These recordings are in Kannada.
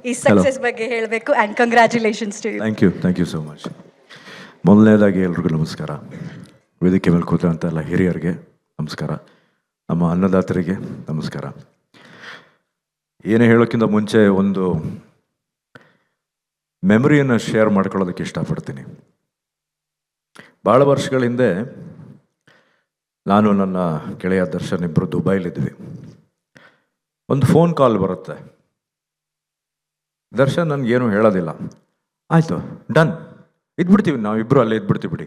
ಈ ಸಕ್ಸಸ್ ಬಗ್ಗೆ ಹೇಳಬೇಕು. And congratulations to you. Thank you so much. ಮೊದಲನೇದಾಗಿ ಎಲ್ರಿಗೂ ನಮಸ್ಕಾರ. ವೇದಿಕೆ ಮೇಲೆ ಕೂತಂಥ ಎಲ್ಲ ಹಿರಿಯರಿಗೆ ನಮಸ್ಕಾರ. ನಮ್ಮ ಅನ್ನದಾತರಿಗೆ ನಮಸ್ಕಾರ. ಏನೇ ಹೇಳೋಕ್ಕಿಂತ ಮುಂಚೆ ಒಂದು ಮೆಮೊರಿಯನ್ನು ಶೇರ್ ಮಾಡ್ಕೊಳ್ಳೋದಕ್ಕೆ ಇಷ್ಟಪಡ್ತೀನಿ. ಭಾಳ ವರ್ಷಗಳ ಹಿಂದೆ ನಾನು ನನ್ನ ಗೆಳೆಯ ದರ್ಶನ್ ಇಬ್ಬರು ದುಬೈಲಿದ್ವಿ. ಒಂದು ಫೋನ್ ಕಾಲ್ ಬರುತ್ತೆ. ದರ್ಶನ್ ನನಗೇನು ಹೇಳೋದಿಲ್ಲ. ಆಯಿತು, ಡನ್, ಇದ್ಬಿಡ್ತೀವಿ, ನಾವಿಬ್ಬರು ಅಲ್ಲೇ ಇದ್ಬಿಡ್ತೀವಿ ಬಿಡಿ.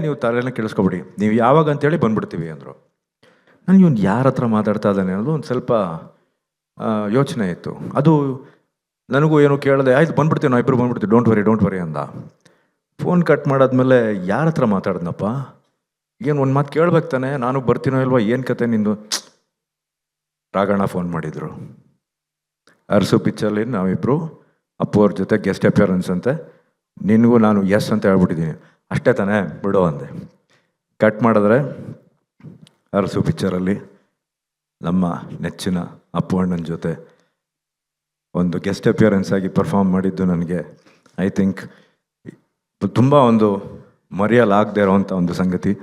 ನೀವು ತಲೆನ ಕೇಳಿಸ್ಕೊಬಿಡಿ, ನೀವು ಯಾವಾಗ ಅಂತೇಳಿ ಬಂದ್ಬಿಡ್ತೀವಿ ಅಂದರು. ನನಗೆ ಒಂದು ಯಾರ ಹತ್ರ ಮಾತಾಡ್ತಾ ಇದ್ದಾನೆ ಅನ್ನೋದು ಒಂದು ಸ್ವಲ್ಪ ಯೋಚನೆ ಇತ್ತು. ಅದು ನನಗೂ ಏನೋ ಕೇಳಿದೆ. ಆಯ್ತು ಬಂದ್ಬಿಡ್ತೀವಿ, ನಾವಿಬ್ಬರು ಬಂದ್ಬಿಡ್ತೀವಿ, ಡೋಂಟ್ ವರಿ ಅಂದ. ಫೋನ್ ಕಟ್ ಮಾಡಾದ್ಮೇಲೆ ಯಾರ ಹತ್ರ ಮಾತಾಡ್ದನಪ್ಪ, ಏನು ಒಂದು ಮಾತು ಕೇಳ್ಬೇಕು ತಾನೆ, ನಾನು ಬರ್ತೀನೋ ಇಲ್ವಾ, ಏನು ಕತೆ ನಿಂದು. ರಾಘಣ್ಣ ಫೋನ್ ಮಾಡಿದರು. ಅರಸು ಪಿಕ್ಚರ್ಲಿ ನಾವಿಬ್ಬರು ಅಪ್ಪು ಅವ್ರ ಜೊತೆ ಗೆಸ್ಟ್ ಅಪಿಯರೆನ್ಸ್ ಅಂತೆ, ನಿನಗೂ ನಾನು ಎಸ್ ಅಂತ ಹೇಳ್ಬಿಟ್ಟಿದ್ದೀನಿ, ಅಷ್ಟೇ ತಾನೇ ಬಿಡೋ ಅಂದೆ. ಕಟ್ ಮಾಡಿದ್ರೆ ಅರಸು ಪಿಕ್ಚರಲ್ಲಿ ನಮ್ಮ ನೆಚ್ಚಿನ ಅಪ್ಪು ಅಣ್ಣನ ಜೊತೆ ಒಂದು ಗೆಸ್ಟ್ ಅಪಿಯರೆನ್ಸ್ ಆಗಿ ಪರ್ಫಾರ್ಮ್ ಮಾಡಿದ್ದು ನನಗೆ ಐ ಥಿಂಕ್ ತುಂಬ ಒಂದು ಮರೆಯಲಾಗದೇ ಇರೋವಂಥ ಒಂದು ಸಂಗತಿ.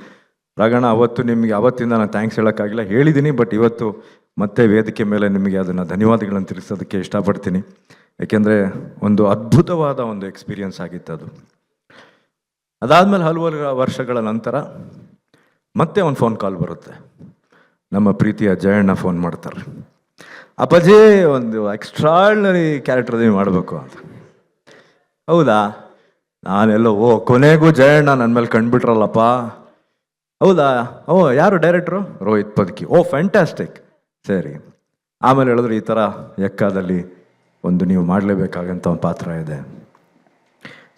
ರಾಘಣ್ಣ, ಅವತ್ತು ನಿಮಗೆ ಅವತ್ತಿಂದ ನಾನು ಥ್ಯಾಂಕ್ಸ್ ಹೇಳೋಕ್ಕಾಗಿಲ್ಲ, ಹೇಳಿದ್ದೀನಿ, ಬಟ್ ಇವತ್ತು ಮತ್ತೆ ವೇದಿಕೆ ಮೇಲೆ ನಿಮಗೆ ಅದನ್ನು ಧನ್ಯವಾದಗಳನ್ನು ತಿಳಿಸೋದಕ್ಕೆ ಇಷ್ಟಪಡ್ತೀನಿ. ಯಾಕೆಂದರೆ ಒಂದು ಅದ್ಭುತವಾದ ಒಂದು ಎಕ್ಸ್ಪೀರಿಯನ್ಸ್ ಆಗಿತ್ತು ಅದು. ಅದಾದಮೇಲೆ ಹಲವಾರು ವರ್ಷಗಳ ನಂತರ ಮತ್ತೆ ಒಂದು ಫೋನ್ ಕಾಲ್ ಬರುತ್ತೆ. ನಮ್ಮ ಪ್ರೀತಿಯ ಜಯಣ್ಣ ಫೋನ್ ಮಾಡ್ತಾರೆ. ಅಪ್ಪಾಜಿ, ಒಂದು ಎಕ್ಸ್ಟ್ರಾರ್ಡಿನರಿ ಕ್ಯಾರೆಕ್ಟರ್ ನೀವು ಮಾಡಬೇಕು ಅಂತ. ಹೌದಾ? ನಾನೆಲ್ಲೋ ಕೊನೆಗೂ ಜಯಣ್ಣ ನನ್ನ ಮೇಲೆ ಕಂಡುಬಿಟ್ರಲ್ಲಪ್ಪ. ಹೌದಾ? ಯಾರು ಡೈರೆಕ್ಟ್ರು? ರೋಹಿತ್ ಪದಕಿ. ಫ್ಯಾಂಟಾಸ್ಟಿಕ್. ಸರಿ. ಆಮೇಲೆ ಹೇಳಿದ್ರು, ಈ ಥರ ಎಕ್ಕಾದಲ್ಲಿ ಒಂದು ನೀವು ಮಾಡಲೇಬೇಕಾಗಂತ ಒಂದು ಪಾತ್ರ ಇದೆ.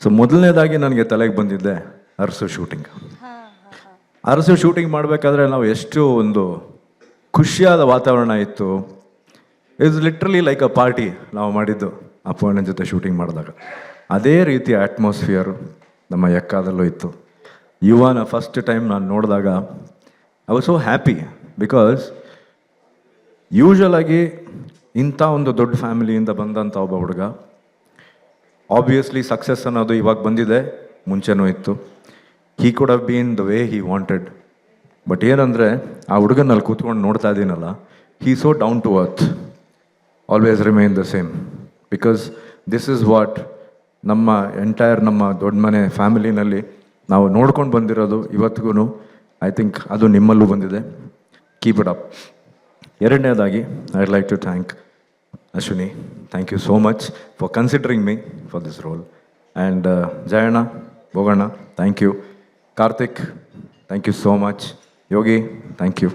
ಸೊ ಮೊದಲನೇದಾಗಿ ನನಗೆ ತಲೆಗೆ ಬಂದಿದ್ದೆ ಅರಸು ಶೂಟಿಂಗ್. ಅರಸು ಶೂಟಿಂಗ್ ಮಾಡಬೇಕಾದ್ರೆ ನಾವು ಎಷ್ಟು ಒಂದು ಖುಷಿಯಾದ ವಾತಾವರಣ ಇತ್ತು. It's literally like a party ನಾವು ಮಾಡಿದ್ದು ಅಪ್ಪು ಅಣ್ಣನ ಜೊತೆ ಶೂಟಿಂಗ್ ಮಾಡಿದಾಗ. ಅದೇ ರೀತಿಯ ಅಟ್ಮಾಸ್ಫಿಯರು ನಮ್ಮ ಎಕ್ಕಾದಲ್ಲೂ ಇತ್ತು. ಯುವನ ಫಸ್ಟ್ ಟೈಮ್ ನಾನು ನೋಡಿದಾಗ I was so happy. Because ಯೂಶ್ವಲಾಗಿ ಇಂಥ ಒಂದು ದೊಡ್ಡ ಫ್ಯಾಮಿಲಿಯಿಂದ ಬಂದಂಥ ಒಬ್ಬ ಹುಡುಗ, ಆಬ್ವಿಯಸ್ಲಿ ಸಕ್ಸಸ್ ಅನ್ನೋದು ಇವಾಗ ಬಂದಿದೆ, ಮುಂಚೆನೂ ಇತ್ತು. He could have been the way he wanted. But ಏನಂದರೆ ಆ ಹುಡುಗನಲ್ಲಿ ಕೂತ್ಕೊಂಡು ನೋಡ್ತಾ ಇದ್ದೀನಲ್ಲ, he so down to earth, always remain the same. Because this is what ನಮ್ಮ ಎಂಟೈರ್ ನಮ್ಮ ದೊಡ್ಡ ಮನೆ ಫ್ಯಾಮಿಲಿನಲ್ಲಿ ನಾವು ನೋಡ್ಕೊಂಡು ಬಂದಿರೋದು ಇವತ್ತಿಗೂ. ಐ ಥಿಂಕ್ ಅದು ನಿಮ್ಮಲ್ಲೂ ಬಂದಿದೆ. Keep it up. ಎರಡನೇದಾಗಿ I like to thank Ashwini. Thank you so much for considering me for this role. And Jayanna, Boganna, thank you. Karthik, thank you so much. Yogi, thank you.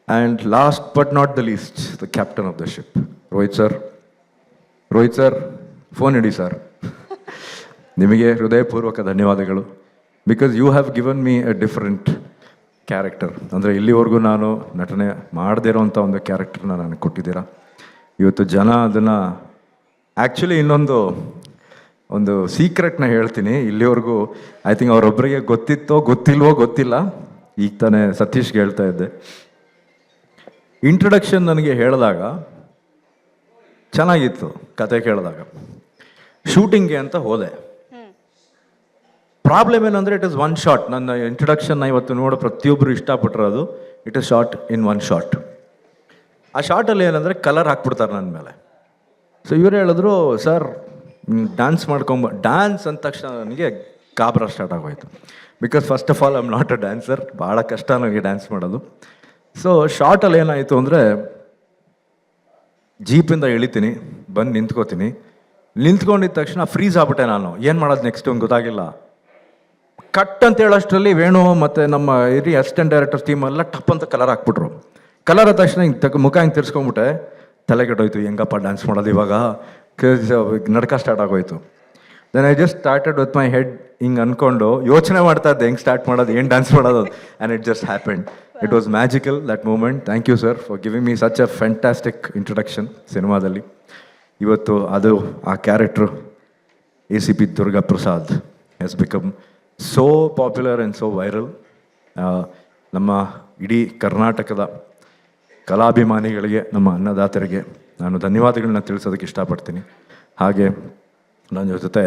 And last but not the least, the captain of the ship, Rohit sir, phone ಇಡಿ ಸರ್. ನಿಮಗೆ ಹೃದಯಪೂರ್ವಕ ಧನ್ಯವಾದಗಳು. Because you have given me a different character. ಅಂದರೆ ಇಲ್ಲಿವರೆಗೂ ನಾನು ನಟನೆ ಮಾಡದೇ ಇರೋವಂಥ ಒಂದು ಕ್ಯಾರೆಕ್ಟರ್ನ ನನಗೆ ಕೊಟ್ಟಿದ್ದೀರಾ. ಇವತ್ತು ಜನ ಅದನ್ನು ಆ್ಯಕ್ಚುಲಿ ಒಂದು ಸೀಕ್ರೆಟ್ನ ಹೇಳ್ತೀನಿ. ಇಲ್ಲಿವರೆಗೂ ಐ ಥಿಂಕ್ ಅವರೊಬ್ಬರಿಗೆ ಗೊತ್ತಿತ್ತೋ ಗೊತ್ತಿಲ್ವೋ ಗೊತ್ತಿಲ್ಲ. ಈಗ ತಾನೇ ಸತೀಶ್ಗೆ ಹೇಳ್ತಾ ಇದ್ದೆ. ಇಂಟ್ರೊಡಕ್ಷನ್ ನನಗೆ ಹೇಳಿದಾಗ ಚೆನ್ನಾಗಿತ್ತು, ಕತೆ ಕೇಳಿದಾಗ. ಶೂಟಿಂಗ್ಗೆ ಅಂತ ಹೋದೆ. ಪ್ರಾಬ್ಲಮ್ ಏನಂದರೆ ಇಟ್ ಇಸ್ ಒನ್ ಶಾಟ್. ನನ್ನ ಇಂಟ್ರೊಡಕ್ಷನ್ನ ಇವತ್ತು ನೋಡೋ ಪ್ರತಿಯೊಬ್ಬರು ಇಷ್ಟಪಟ್ಟಿರೋದು it is shot in one shot. ಆ ಶಾರ್ಟಲ್ಲಿ ಏನಂದರೆ ಕಲರ್ ಹಾಕ್ಬಿಡ್ತಾರೆ ನನ್ನ ಮೇಲೆ. ಸೊ ಇವರು ಹೇಳಿದ್ರು, ಸರ್ ಡ್ಯಾನ್ಸ್ ಡ್ಯಾನ್ಸ್ ಅಂದ ತಕ್ಷಣ ನನಗೆ ಗಾಬರ ಸ್ಟಾರ್ಟ್ ಆಗೋಯ್ತು. Because first of all I am not a dancer. ಭಾಳ ಕಷ್ಟ ನನಗೆ ಡ್ಯಾನ್ಸ್ ಮಾಡೋದು. ಸೊ ಶಾರ್ಟಲ್ಲಿ ಏನಾಯಿತು ಅಂದರೆ, ಜೀಪಿಂದ ಇಳಿತೀನಿ, ಬಂದು ನಿಂತ್ಕೋತೀನಿ. ನಿಂತ್ಕೊಂಡಿದ್ದ ತಕ್ಷಣ ಫ್ರೀಸ್ ಆಗ್ಬಿಟ್ಟೆ ನಾನು. ಏನು ಮಾಡೋದು ನೆಕ್ಸ್ಟ್ ಒಂದು ಗೊತ್ತಾಗಿಲ್ಲ. ಕಟ್ ಅಂತ ಹೇಳೋಷ್ಟರಲ್ಲಿ ವೇಣು ಮತ್ತು ನಮ್ಮ ಹಿರಿಯ ಅಸಿಸ್ಟೆಂಟ್ ಡೈರೆಕ್ಟರ್ಸ್ ಟೀಮ್ ಎಲ್ಲ ಟಪ್ ಅಂತ ಕಲರ್ ಹಾಕ್ಬಿಟ್ರು. ಕಲರ್ ಆದ ತಕ್ಷಣ ಹಿಂಗೆ ಮುಖ ಹಿಂಗೆ ತಿರ್ಸ್ಕೊಂಬಿಟ್ಟೆ. ತಲೆ ಕೆಟ್ಟೋಯ್ತು, ಹೆಂಗಪ್ಪ ಡ್ಯಾನ್ಸ್ ಮಾಡೋದು ಇವಾಗ, ನಡ್ಕ ಸ್ಟಾರ್ಟ್ ಆಗೋಯ್ತು. Then I just started with my head ಹಿಂಗೆ ಅಂದ್ಕೊಂಡು ಯೋಚನೆ ಮಾಡ್ತಾ ಇದ್ದೆ ಹೆಂಗೆ ಸ್ಟಾರ್ಟ್ ಮಾಡೋದು, ಏನು ಡ್ಯಾನ್ಸ್ ಮಾಡೋದು. And it just happened. It was magical that moment. Thank you sir for giving me such a fantastic introduction ಸಿನಿಮಾದಲ್ಲಿ. ಇವತ್ತು ಅದು ಆ character ACP Durga Prasad has become so popular and so viral. ನಮ್ಮ ಇಡೀ ಕರ್ನಾಟಕದ ಕಲಾಭಿಮಾನಿಗಳಿಗೆ, ನಮ್ಮ ಅನ್ನದಾತರಿಗೆ ನಾನು ಧನ್ಯವಾದಗಳನ್ನ ತಿಳಿಸೋದಕ್ಕೆ ಇಷ್ಟಪಡ್ತೀನಿ. ಹಾಗೆ ನನ್ನ ಜೊತೆ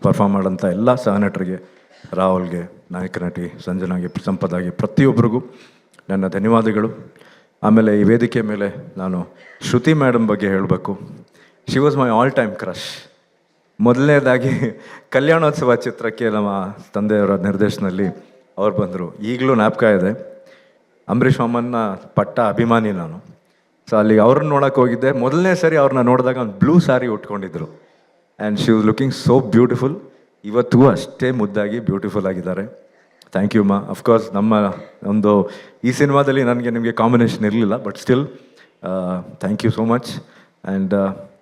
ಪರ್ಫಾರ್ಮ್ ಮಾಡೋಂಥ ಎಲ್ಲ ಸಹನಟರಿಗೆ, ರಾಹುಲ್ಗೆ, ನಾಯಕ ನಟಿ ಸಂಜನಾಗೆ, ಸಂಪದಾಗೆ, ಪ್ರತಿಯೊಬ್ಬರಿಗೂ ನನ್ನ ಧನ್ಯವಾದಗಳು. ಆಮೇಲೆ ಈ ವೇದಿಕೆ ಮೇಲೆ ನಾನು ಶ್ರುತಿ ಮೇಡಮ್ ಬಗ್ಗೆ ಹೇಳಬೇಕು. She was my all time crush. ಮೊದಲನೇದಾಗಿ ಕಲ್ಯಾಣೋತ್ಸವ ಚಿತ್ರಕ್ಕೆ ನಮ್ಮ ತಂದೆಯವರ ನಿರ್ದೇಶನದಲ್ಲಿ ಅವ್ರು ಬಂದರು. ಈಗಲೂ ಜ್ಞಾಪಕ ಇದೆ. ಅಂಬರೀಷ್ ಮಾಮನ್ನ ಪಟ್ಟ ಅಭಿಮಾನಿ ನಾನು. ಸೊ ಅಲ್ಲಿ ಅವ್ರನ್ನ ನೋಡೋಕೆ ಹೋಗಿದ್ದೆ. ಮೊದಲನೇ ಸರಿ ಅವ್ರನ್ನ ನೋಡಿದಾಗ ಒಂದು ಬ್ಲೂ ಸ್ಯಾರಿ ಉಟ್ಕೊಂಡಿದ್ರು. And she was looking so beautiful. ಇವತ್ತಿಗೂ ಅಷ್ಟೇ ಮುದ್ದಾಗಿ ಬ್ಯೂಟಿಫುಲ್ ಆಗಿದ್ದಾರೆ. ಥ್ಯಾಂಕ್ ಯು ಮಾ. ಅಫ್ಕೋರ್ಸ್ ನಮ್ಮ ಒಂದು ಈ ಸಿನಿಮಾದಲ್ಲಿ ನನಗೆ ನಿಮಗೆ ಕಾಂಬಿನೇಷನ್ ಇರಲಿಲ್ಲ, but still thank you so much. And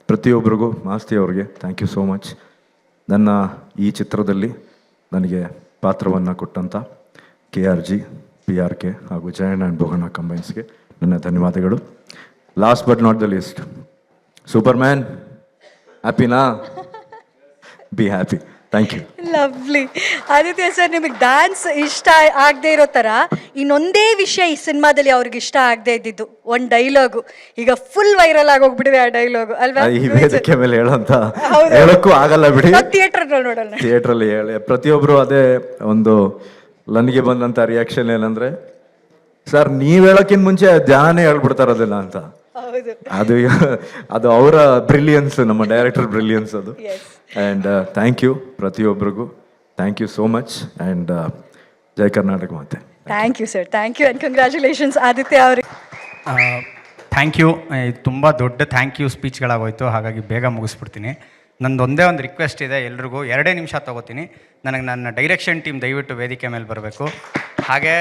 ಪ್ರತಿಯೊಬ್ಬರಿಗೂ, ಮಾಸ್ತಿ ಅವ್ರಿಗೆ ಥ್ಯಾಂಕ್ ಯು ಸೋ ಮಚ್. ನನ್ನ ಈ ಚಿತ್ರದಲ್ಲಿ ನನಗೆ ಪಾತ್ರವನ್ನು ಕೊಟ್ಟಂಥ KRG, PRK ಹಾಗೂ ಜಯಣ್ಣ ಆ್ಯಂಡ್ ಭೋಗಣ್ಣ ಕಂಬೈನ್ಸ್ಗೆ ನನ್ನ ಧನ್ಯವಾದಗಳು. Last but not the least, Superman, ಹ್ಯಾಪಿನಾ? Be happy. Thank you. Lovely. Aditya sir, ನಿಮಗೆ ಡ್ಯಾನ್ಸ್ ಇಷ್ಟ ಆಗದೆ ಇರೋ ಥರ ಇನ್ನೊಂದೇ ವಿಷಯ ಈ ಸಿನಿಮಾದಲ್ಲಿ ಅವ್ರಿಗೆ ಇಷ್ಟ ಆಗದೆ ಇದ್ದಿದ್ದು ಒಂದು ಡೈಲಾಗು. ಈಗ ಫುಲ್ ವೈರಲ್ ಆಗೋಗ್ಬಿಡಿದೆ ಆ ಡೈಲಾಗು ಅಲ್ವಾ? ಈ ವೇದಿಕೆ ಮೇಲೆ ಹೇಳೋಕ್ಕೂ ಆಗಲ್ಲ ಬಿಡಿ. ಥಿಯೇಟರ್ನಲ್ಲಿ ನೋಡೋಣ. ಥಿಯೇಟ್ರಲ್ಲಿ ಹೇಳಿ ಪ್ರತಿಯೊಬ್ಬರು ಅದೇ ಒಂದು ನನಗೆ ಬಂದಂಥ ರಿಯಾಕ್ಷನ್ ಏನಂದರೆ, ಸರ್ ನೀವು ಹೇಳೋಕ್ಕಿಂತ ಮುಂಚೆ ಧ್ಯಾನೇ ಹೇಳ್ಬಿಡ್ತಾರದಿಲ್ಲ ಅಂತ. ಹೌದು, ಅದು ಅವರ ಬ್ರಿಲಿಯನ್ಸ್, ನಮ್ಮ ಡೈರೆಕ್ಟರ್ ಬ್ರಿಲಿಯನ್ಸ್ ಅದು. ಆ್ಯಂಡ್ ಥ್ಯಾಂಕ್ ಯು ಪ್ರತಿಯೊಬ್ಬರಿಗೂ. Thank you so much. And ಜೈ ಕರ್ನಾಟಕ ಮಾತೆ. Thank you sir, thank you and congratulations Aditya ಅವ್ರಿಗೆ. Thank you. ತುಂಬ ದೊಡ್ಡ ಥ್ಯಾಂಕ್ ಯು ಸ್ಪೀಚ್ಗಳಾಗೋಯ್ತು, ಹಾಗಾಗಿ ಬೇಗ ಮುಗಿಸ್ಬಿಡ್ತೀನಿ. ನಂದು ಒಂದೇ ಒಂದು ರಿಕ್ವೆಸ್ಟ್ ಇದೆ ಎಲ್ರಿಗೂ, 2 ನಿಮಿಷ ತೊಗೋತೀನಿ. ನನಗೆ ನನ್ನ ಡೈರೆಕ್ಷನ್ ಟೀಮ್ ದಯವಿಟ್ಟು ವೇದಿಕೆ ಮೇಲೆ ಬರಬೇಕು. ಹಾಗೆ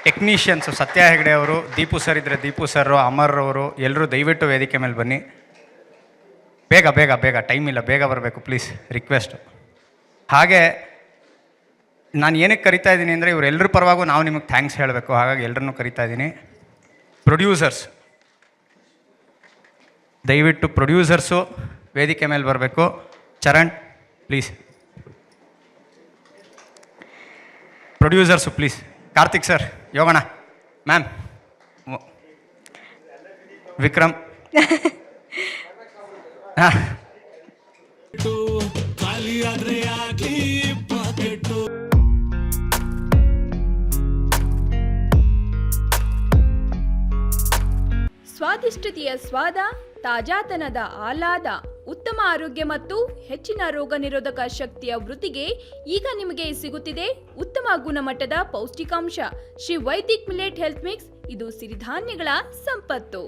ಟೆಕ್ನಿಷಿಯನ್ಸು ಸತ್ಯ ಹೆಗಡೆ ಅವರು, ದೀಪು ಸರ್ ಇದ್ದರೆ ದೀಪು ಸರ್, ಅಮರ್ ಅವರು, ಎಲ್ಲರೂ ದಯವಿಟ್ಟು ವೇದಿಕೆ ಮೇಲೆ ಬನ್ನಿ. ಬೇಗ ಬೇಗ ಬೇಗ, ಟೈಮ್ ಇಲ್ಲ, ಬೇಗ ಬರಬೇಕು ಪ್ಲೀಸ್, ರಿಕ್ವೆಸ್ಟು. ಹಾಗೆ ನಾನು ಏನಕ್ಕೆ ಕರಿತಾ ಇದ್ದೀನಿ ಅಂದರೆ, ಇವರೆಲ್ಲರ ಪರವಾಗೂ ನಾವು ನಿಮಗೆ ಥ್ಯಾಂಕ್ಸ್ ಹೇಳಬೇಕು, ಹಾಗಾಗಿ ಎಲ್ಲರನ್ನೂ ಕರಿತಾ ಇದ್ದೀನಿ. ಪ್ರೊಡ್ಯೂಸರ್ಸ್, ದಯವಿಟ್ಟು ಪ್ರೊಡ್ಯೂಸರ್ಸು ವೇದಿಕೆ ಮೇಲೆ ಬರಬೇಕು. Charan please, producers please. Karthik sir, Yoganna ma'am, Vikram, ಸ್ವಾದಿಷ್ಟತೆಯ ಸ್ವಾದ, ತಾಜಾತನದ ಆಹ್ಲಾದ, ಉತ್ತಮ ಆರೋಗ್ಯ ಮತ್ತು ಹೆಚ್ಚಿನ ರೋಗ ನಿರೋಧಕ ಶಕ್ತಿಯ ವೃದ್ಧಿಗೆ ಈಗ ನಿಮಗೆ ಸಿಗುತ್ತಿದೆ ಉತ್ತಮ ಗುಣಮಟ್ಟದ ಪೌಷ್ಟಿಕಾಂಶ. Shri Vaidik millet health mix, ಇದು ಸಿರಿಧಾನ್ಯಗಳ ಸಂಪತ್ತು.